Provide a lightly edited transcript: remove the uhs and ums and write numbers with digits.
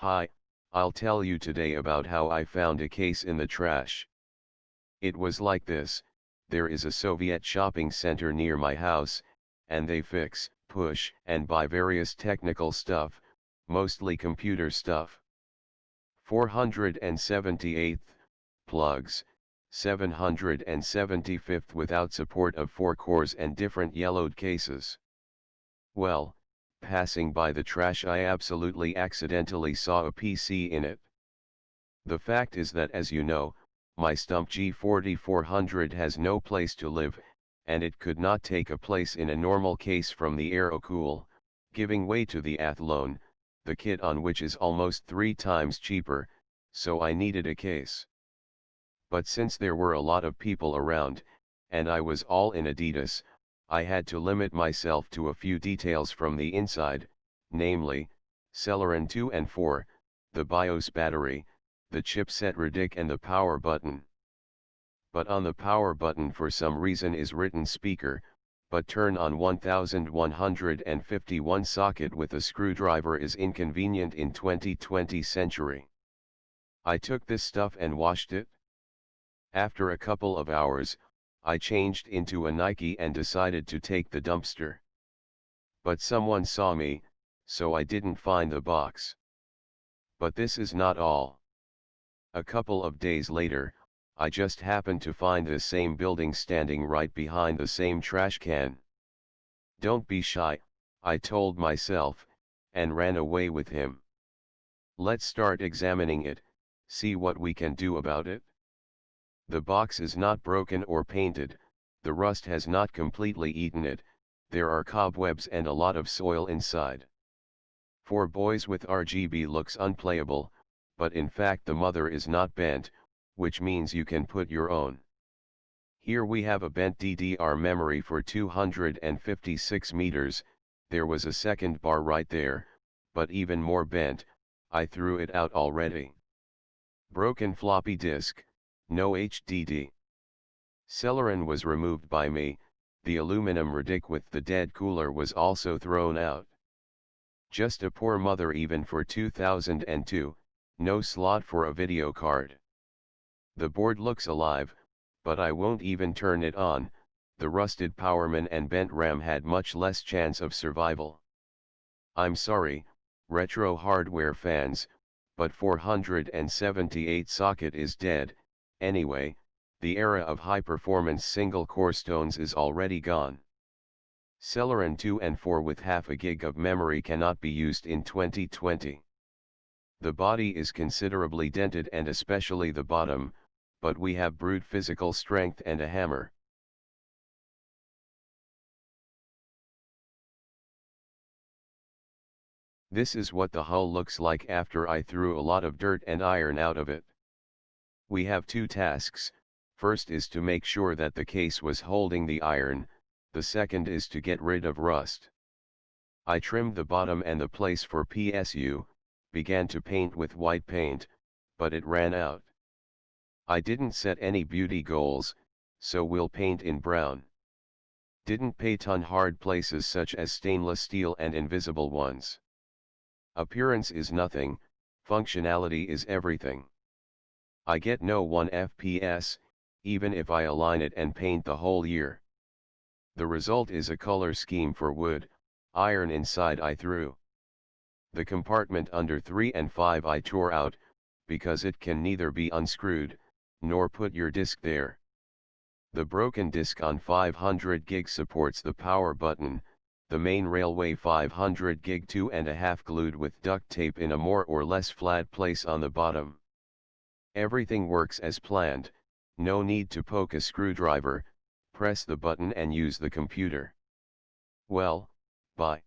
Hi, I'll tell you today about how I found a case in the trash. It was like this: there is a Soviet shopping center near my house, and they fix, push, and buy various technical stuff, mostly computer stuff. 478th, plugs, 775th without support of 4 cores and different yellowed cases. Well, passing by the trash I absolutely accidentally saw a PC in it. The fact is that, as you know, my Stump G4400 has no place to live, and it could not take a place in a normal case from the Aerocool, giving way to the Athlone, the kit on which is almost 3 times cheaper, so I needed a case. But since there were a lot of people around, and I was all in Adidas, I had to limit myself to a few details from the inside, namely, Celeron 2 and 4, the BIOS battery, the chipset RADIC and the power button. But on the power button for some reason is written speaker, but turn on 1151 socket with a screwdriver is inconvenient in 2020 century. I took this stuff and washed it. After a couple of hours, I changed into a Nike and decided to take the dumpster. But someone saw me, so I didn't find the box. But this is not all. A couple of days later, I just happened to find the same building standing right behind the same trash can. Don't be shy, I told myself, and ran away with him. Let's start examining it, see what we can do about it. The box is not broken or painted, the rust has not completely eaten it, there are cobwebs and a lot of soil inside. For boys with RGB looks unplayable, but in fact the mother is not bent, which means you can put your own. Here we have a bent DDR memory for 256 meters, there was a second bar right there, but even more bent, I threw it out already. Broken floppy disk, no HDD. Celeron was removed by me, the aluminum RADIC with the dead cooler was also thrown out. Just a poor mother even for 2002, no slot for a video card. The board looks alive, but I won't even turn it on, the rusted powerman and bent RAM had much less chance of survival. I'm sorry, retro hardware fans, but 478 socket is dead. Anyway, the era of high-performance single-core stones is already gone. Celeron 2 and 4 with half a gig of memory cannot be used in 2020. The body is considerably dented and especially the bottom, but we have brute physical strength and a hammer. This is what the hull looks like after I threw a lot of dirt and iron out of it. We have 2 tasks, first is to make sure that the case was holding the iron, the second is to get rid of rust. I trimmed the bottom and the place for PSU, began to paint with white paint, but it ran out. I didn't set any beauty goals, so we'll paint in brown. Didn't paint on hard places such as stainless steel and invisible ones. Appearance is nothing, functionality is everything. I get no 1 FPS, even if I align it and paint the whole year. The result is a color scheme for wood, iron inside I threw. The compartment under 3 and 5 I tore out, because it can neither be unscrewed, nor put your disk there. The broken disk on 500 gig supports the power button, the main railway 500 gig 2.5 glued with duct tape in a more or less flat place on the bottom. Everything works as planned, no need to poke a screwdriver, press the button and use the computer. Well, bye.